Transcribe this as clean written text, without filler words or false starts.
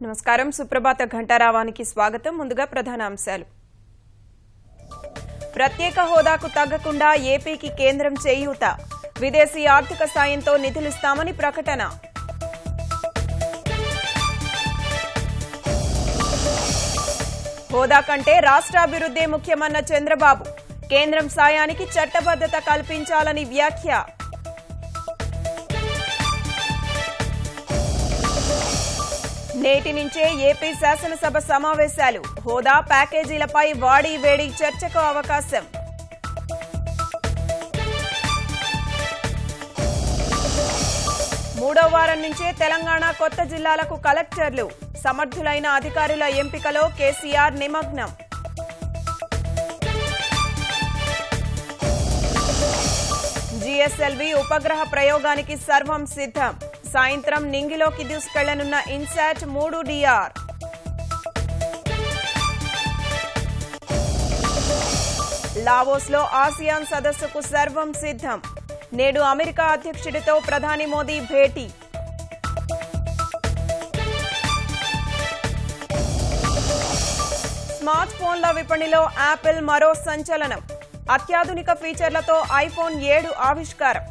నమస్కారం సుప్రభాత ఘంటారావానికి స్వాగతం. ముందుగా ప్రధాన అంశాలు. ప్రత్యేక హోదాకు తగ్గకుండా ఏపీకి కేంద్రం చేయూత, విదేశీ ఆర్థిక సాయంతో నిధులిస్తామని ప్రకటన. హోదా కంటే రాష్ట్రాభివృద్ధే ముఖ్యమన్న చంద్రబాబు, కేంద్రం సాయానికి చట్టబద్ధత కల్పించాలని వ్యాఖ్య. నేటి నుంచే ఏపీ శాసనసభ సమావేశాలు, హోదా ప్యాకేజీలపై వాడి వేడి చర్చకు అవకాశం. మూడో వారం నుంచే తెలంగాణ కొత్త జిల్లాలకు కలెక్టర్లు, సమర్థులైన అధికారుల ఎంపికలో కేసీఆర్ నిమగ్నం. జీఎస్ఎల్వీ ఉపగ్రహ ప్రయోగానికి సర్వం సిద్ధం, సాయంత్రం నింగిలోకి దూసుకెళ్లనున్న ఇన్సాట్ 3DR. లావోస్ లో ఆసియాన్ సదస్సుకు సర్వం సిద్ధం, నేడు అమెరికా అధ్యక్షుడితో ప్రధాని మోదీ భేటీ. స్మార్ట్ ఫోన్ల విపణిలో యాపిల్ మరో సంచలనం, అత్యాధునిక ఫీచర్లతో ఐఫోన్ 7 ఆవిష్కారం.